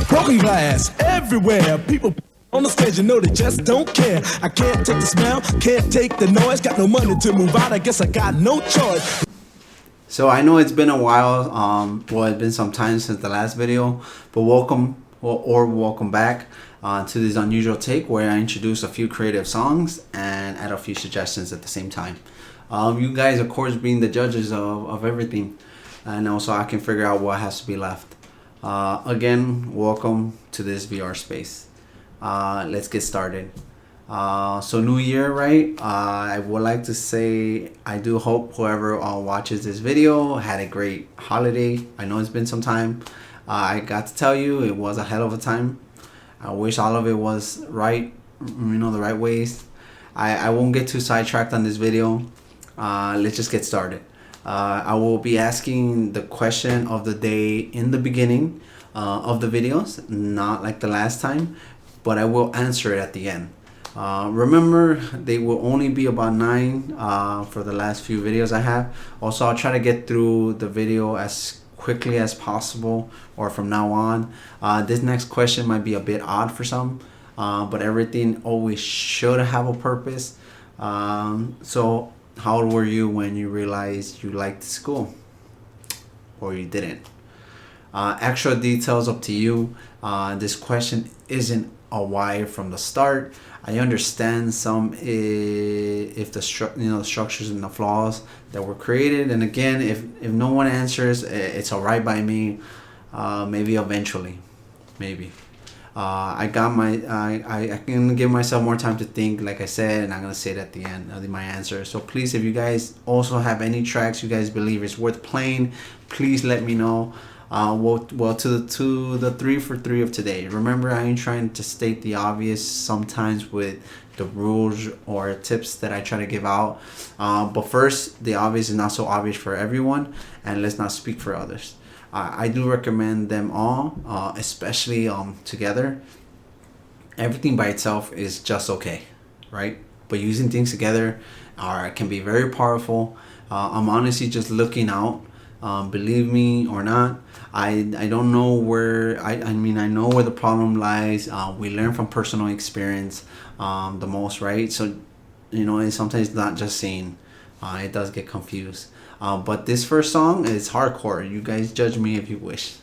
Broken glass everywhere. People on the stage, you know they just don't care. I can't take the smell, can't take the noise. Got no money to move out, I guess I got no choice. So I know it's been a while, well, it's been some time since the last video, but welcome back to this unusual take where I introduce a few creative songs and add a few suggestions at the same time. You guys, of course, being the judges of everything, and also I can figure out what has to be left. Again, welcome to this VR space. Let's get started. So new year, right? I would like to say I do hope whoever watches this video had a great holiday. I know it's been some time. I got to tell you, it was a hell of a time. I wish all of it was right, the right ways. I won't get too sidetracked on this video. Let's just get started. I will be asking the question of the day in the beginning of the videos, not like the last time, but I will answer it at the end. Remember, they will only be about 9 for the last few videos I have. Also, I'll try to get through the video as quickly as possible, or from now on. This next question might be a bit odd for some, but everything always should have a purpose. So how old were you when you realized you liked school, or you didn't? Extra details up to you. This question isn't a why from the start. I understand some if the structures and the flaws that were created, and again, if no one answers, it's alright by me. Maybe eventually, maybe. I can give myself more time to think, like I said, and I'm gonna say it at the end of my answer. So please, if you guys also have any tracks you guys believe is worth playing, please let me know. Well, to the 3 for 3 of today. Remember, I ain't trying to state the obvious sometimes with the rules or tips that I try to give out. But first, the obvious is not so obvious for everyone, and let's not speak for others. I do recommend them all, especially together. Everything by itself is just okay, right? But using things together can be very powerful. I'm honestly just looking out. Believe me or not, I don't know where I know where the problem lies. We learn from personal experience the most, right? So it's sometimes not just saying. It does get confused, but this first song is hardcore. You guys judge me if you wish.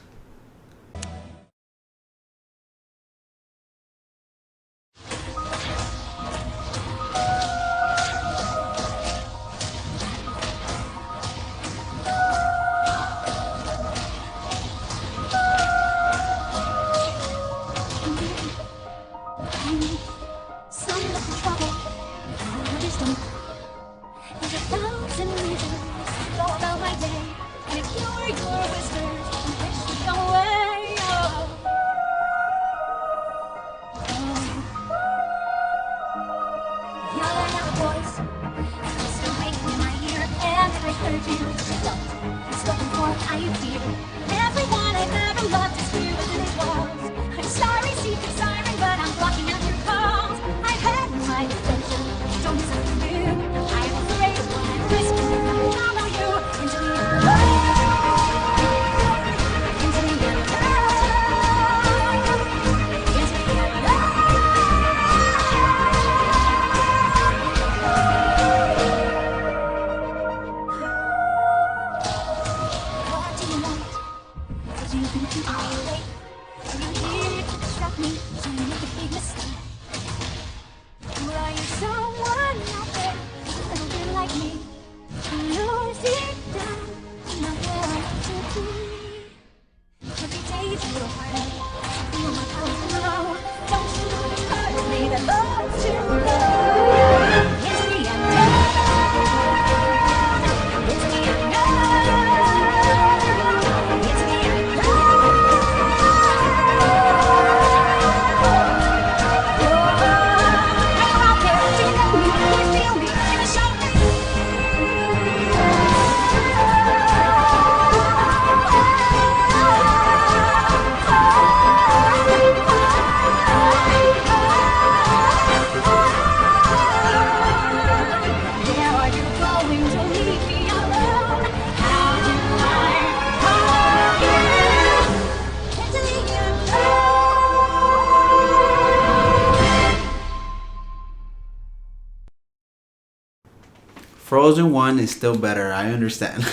Frozen 1 is still better, I understand.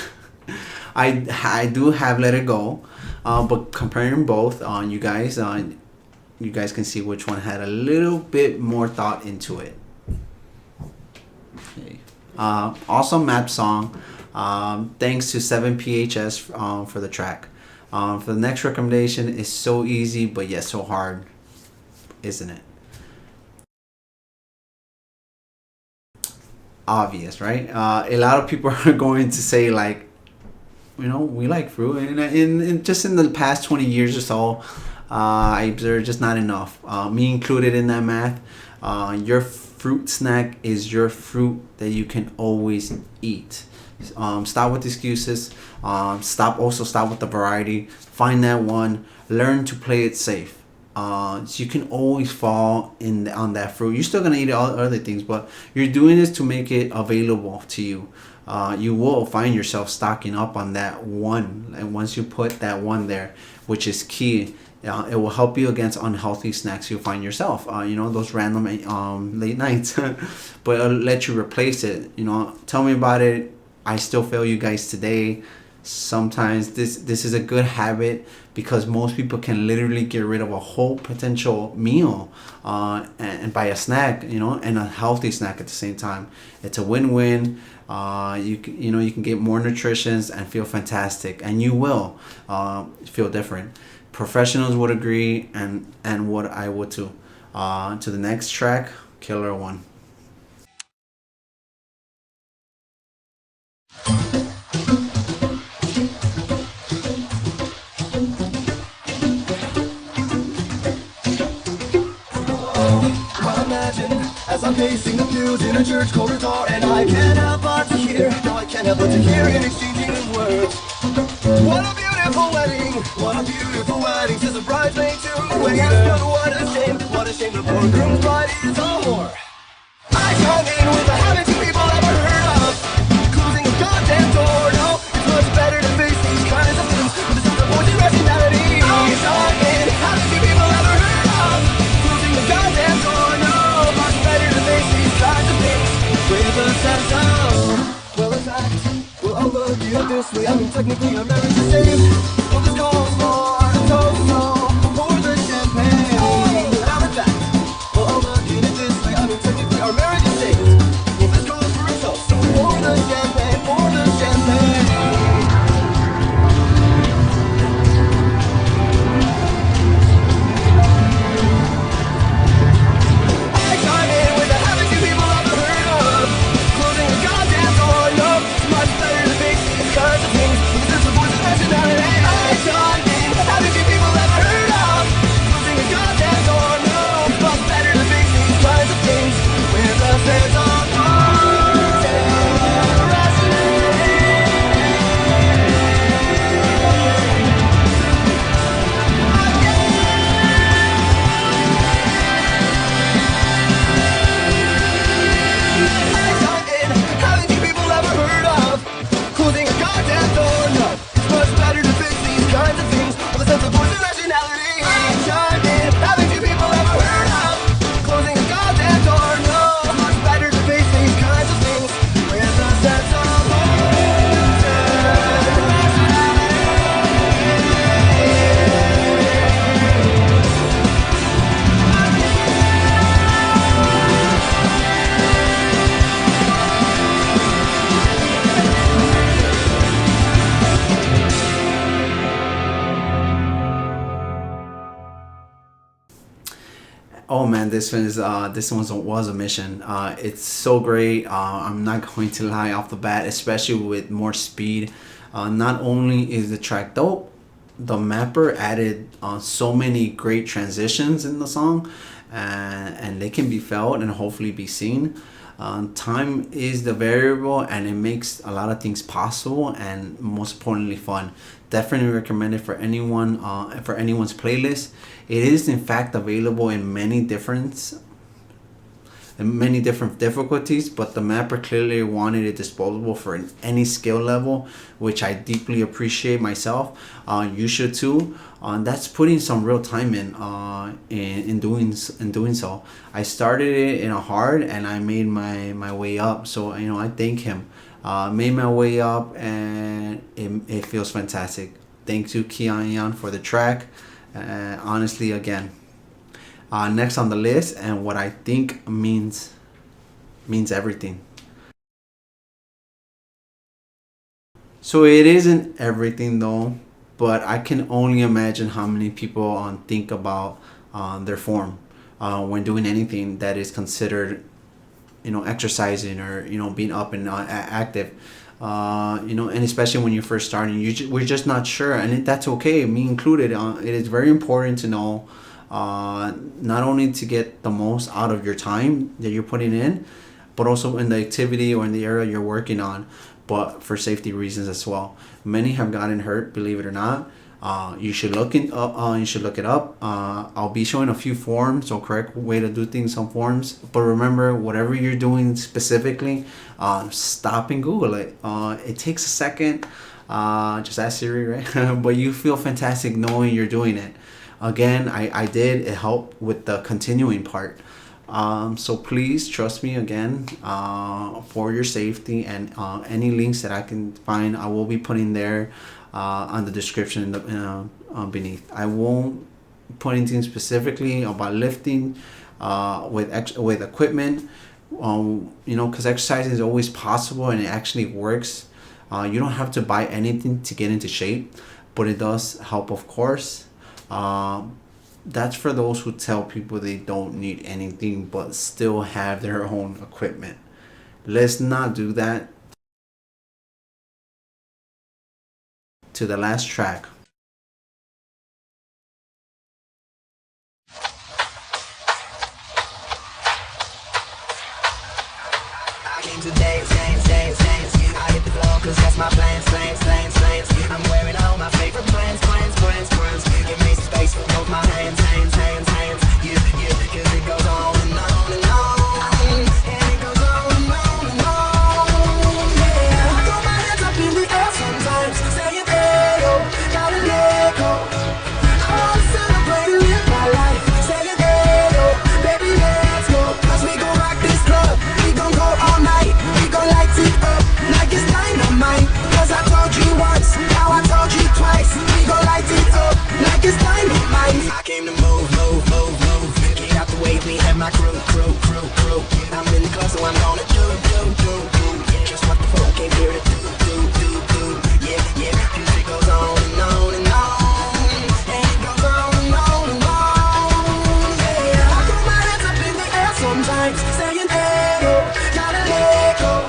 I do have Let It Go, but comparing both, you guys can see which one had a little bit more thought into it. Okay. Awesome map song. Thanks to 7PHS for the track. For the next recommendation, is so easy but yet so hard, isn't it? Obvious, right? A lot of people are going to say, like, you know, we like fruit, and just in the past 20 years or so, I observed just not enough. Me included in that math. Your fruit snack is your fruit that you can always eat. Stop with excuses. Stop with the variety. Find that one. Learn to play it safe. So you can always fall on that fruit. You're still gonna eat all other things, but you're doing this to make it available to you. You will find yourself stocking up on that one, and once you put that one there, which is key, it will help you against unhealthy snacks you find yourself. You know, those random late nights, but it'll let you replace it. You know, tell me about it. I still fail you guys today. Sometimes this is a good habit, because most people can literally get rid of a whole potential meal and buy a snack, you know, and a healthy snack at the same time. It's a win-win. You can get more nutrition and feel fantastic, and you will feel different. Professionals would agree, and what I would too. To the next track, Killer One. As I'm pacing the pews in a church corridor, and I can't help but to hear, no, I can't help but to hear in exchanging words. What a beautiful wedding, says a bridesmaid to a yes, but what a shame the poor groom's bride is a whore. I chime in with the haven't you people ever heard of closing a goddamn door? No, it's much better to face these kinds of things with a sense of voice and rationality. I chime in, haven't you people ever heard of closing the goddamn door? No, much better to face these kinds of things with a sense of, well, in fact, well, I'll look at it this way. I mean, technically our marriage is saved. Well, this calls for a toast, so pour the champagne. Now in fact, well, I'll look at it this way. I mean, technically our marriage is saved. Well, this calls for a toast, so pour the champagne, pour the champagne. Oh man, this one was a mission. It's so great. I'm not going to lie off the bat, especially with more speed. Not only is the track dope, the mapper added so many great transitions in the song, and they can be felt and hopefully be seen. Time is the variable, and it makes a lot of things possible, and most importantly fun. Definitely recommend it for anyone, for anyone's playlist. It is in fact available in many different many different difficulties, but the mapper clearly wanted it disposable for any skill level, which I deeply appreciate myself. You should too. That's putting some real time in doing so. I started it in a hard, and I made my way up. So I thank him. Made my way up, and it feels fantastic. Thank you, kikaeaeon, for the track. Honestly, again. Next on the list, and what I think means everything. So it isn't everything though, but I can only imagine how many people think about their form when doing anything that is considered, exercising or being up and active. And especially when you're first starting, we're just not sure, and that's okay, me included. It is very important to know. Not only to get the most out of your time that you're putting in, but also in the activity or in the area you're working on, but for safety reasons as well. Many have gotten hurt, believe it or not. You should look it up. I'll be showing a few forms, so correct way to do things, some forms. But remember, whatever you're doing specifically, stop and Google it. It takes a second. Just ask Siri, right? But you feel fantastic knowing you're doing it. Again, I did. It helped with the continuing part. So please trust me again for your safety, and any links that I can find, I will be putting there on the description beneath. I won't put anything specifically about lifting with equipment, because exercising is always possible and it actually works. You don't have to buy anything to get into shape, but it does help, of course. That's for those who tell people they don't need anything but still have their own equipment. Let's not do that. To the last track. I came to dance. I hit the floor cause that's my plans. I'm wearing all my favorite plans. Give me some space for both my hands. Yeah, cause it goes on and on and on. And it goes on and on and on. Yeah, I throw my hands up in the air sometimes, saying, hey, oh, gotta let go. I wanna celebrate and live my life, saying, hey, oh, baby, let's go. Cause we gon' rock this club, we gon' go all night. We gon' light it up like it's dynamite. Cause I told you once, now I told you twice. We gon' light it up like it's dynamite. I came to move. Get out the way, we have my crew. I'm in the club, so I'm gonna do. Just what the fuck came here to do. Yeah, cause it goes on and on and on. And it goes on and on and on. Yeah, I throw my hands up in the air sometimes, saying, hey, oh, gotta let go.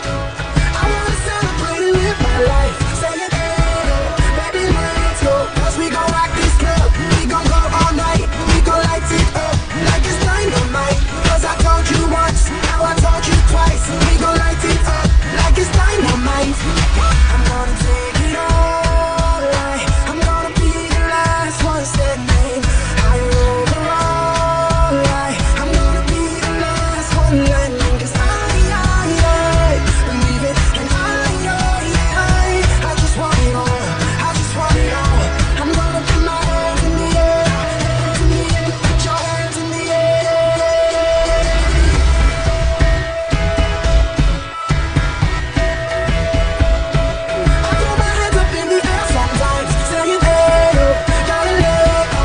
I wanna celebrate and live my life, saying, hey, oh, baby, let's go. Cause we gon' rock this club, we gon' go all night. We gon' light it up like it's dynamite. Cause I told you once, now I told you twice. We gon' light it up like it's dynamite. I'm gonna take it all right. I'm gonna be the last one standing. AURORA. I'm gonna be the last one landing. Cause I believe it. And I just want it all. I'm gonna put my hands in the air. Put your hands in the air. I throw my hands up in the air sometimes, saying, hey, oh, gotta let go.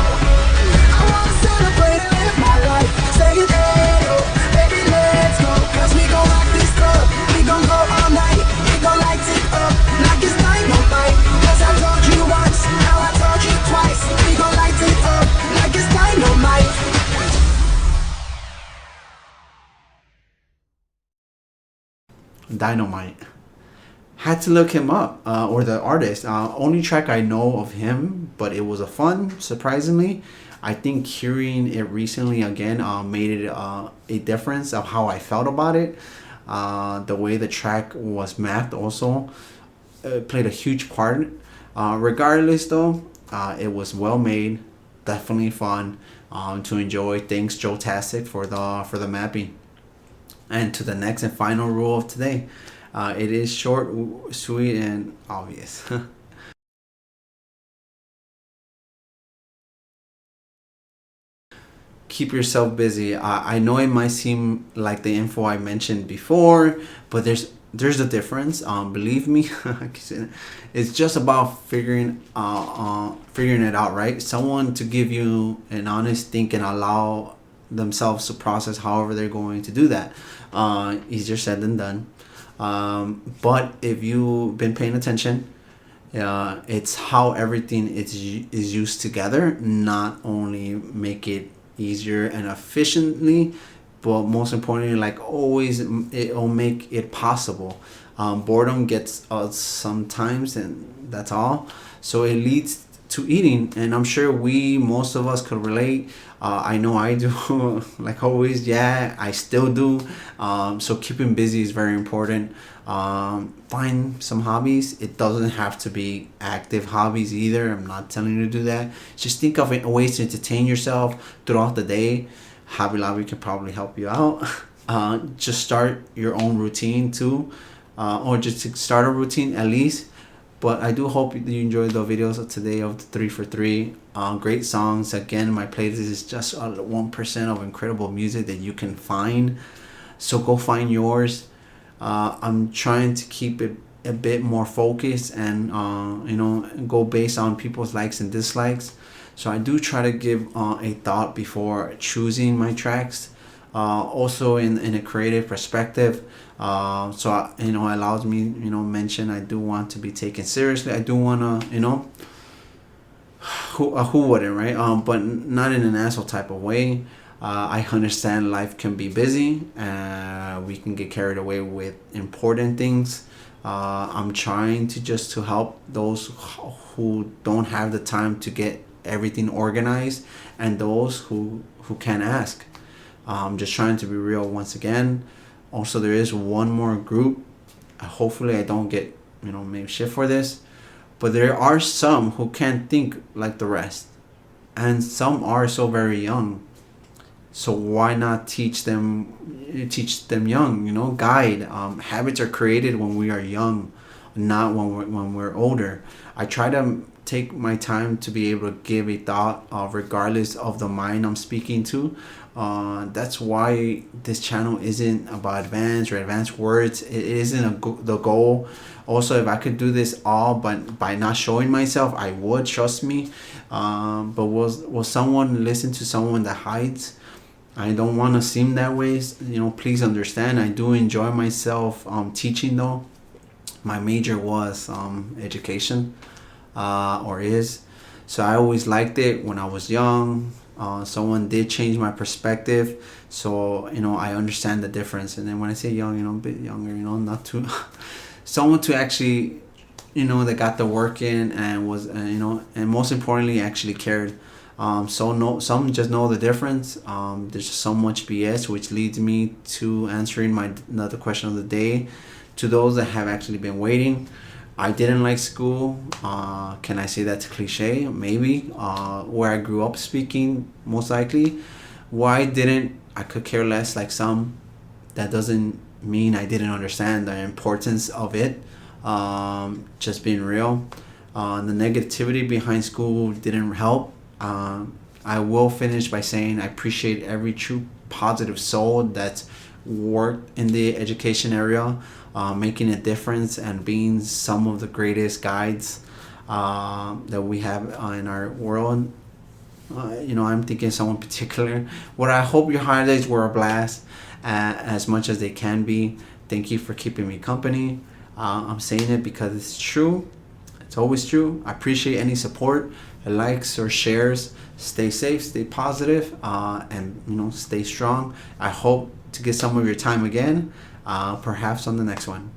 I wanna celebrate and live my life, saying, hey, oh, baby, let's go. Cause we gon' rock this club, we gon' go all night. We gon' light it up like it's dynamite. Cause I told you once, now I told you twice. We gon' light it up like it's dynamite. Dynamite. Had to look him up, or the artist. Only track I know of him, but it was a fun, surprisingly. I think hearing it recently again made it a difference of how I felt about it. The way the track was mapped also played a huge part. Regardless though, it was well made, definitely fun to enjoy. Thanks joetastic for the mapping. And to the next and final rule of today. It is short, sweet, and obvious. Keep yourself busy. I know it might seem like the info I mentioned before, but there's a difference. Believe me, it's just about figuring it out, right? Someone to give you an honest think and allow themselves to process however they're going to do that. Easier said than done. But if you've been paying attention, it's how everything is used together, not only make it easier and efficiently, but most importantly, like always, it'll make it possible. Boredom gets us sometimes, and that's all. So it leads to eating, and I'm sure most of us could relate. I know I do. Like always, yeah, I still do. So keeping busy is very important. Find some hobbies. It doesn't have to be active hobbies either. I'm not telling you to do that. Just think of ways to entertain yourself throughout the day. Hobby Lobby can probably help you out. Just start your own routine too, or just to start a routine at least. But I do hope you enjoyed the videos of today of the 3 for 3. Great songs. Again, my playlist is just 1% of incredible music that you can find. So go find yours. I'm trying to keep it a bit more focused and go based on people's likes and dislikes. So I do try to give a thought before choosing my tracks. Also in a creative perspective. So it allows me mention I do want to be taken seriously. I do want to who wouldn't, right? But not in an asshole type of way. I understand life can be busy. We can get carried away with important things. I'm trying to help those who don't have the time to get everything organized, and those who can ask. I'm just trying to be real once again. Also, there is one more group. Hopefully I don't get maybe shit for this, but there are some who can't think like the rest, and some are so very young. So why not teach them young? Guide. Habits are created when we are young, not when we're older. I try to take my time to be able to give a thought, regardless of the mind I'm speaking to. That's why this channel isn't about advanced words. It isn't the goal. Also, if I could do this all but by not showing myself, I would, trust me. But will someone listen to someone that hides? I don't want to seem that way. Please understand. I do enjoy myself teaching though. My major was education, or is. So I always liked it when I was young. Someone did change my perspective, so I understand the difference. And then when I say young, a bit younger, not too someone to actually that got the work in and was and most importantly actually cared. Some just know the difference. There's just so much BS, which leads me to answering another question of the day. To those that have actually been waiting, I didn't like school. Can I say that's cliche? Maybe. Where I grew up speaking, most likely. Why didn't I could care less like some? That doesn't mean I didn't understand the importance of it. Just being real. The negativity behind school didn't help. I will finish by saying I appreciate every true positive soul that's worked in the education area, making a difference and being some of the greatest guides that we have in our world. I'm thinking someone particular. What I hope your holidays were a blast, as much as they can be. Thank you for keeping me company. I'm saying it because it's true. It's always true. I appreciate any support, likes or shares. Stay safe, stay positive, and stay strong. I hope to get some of your time again, perhaps on the next one.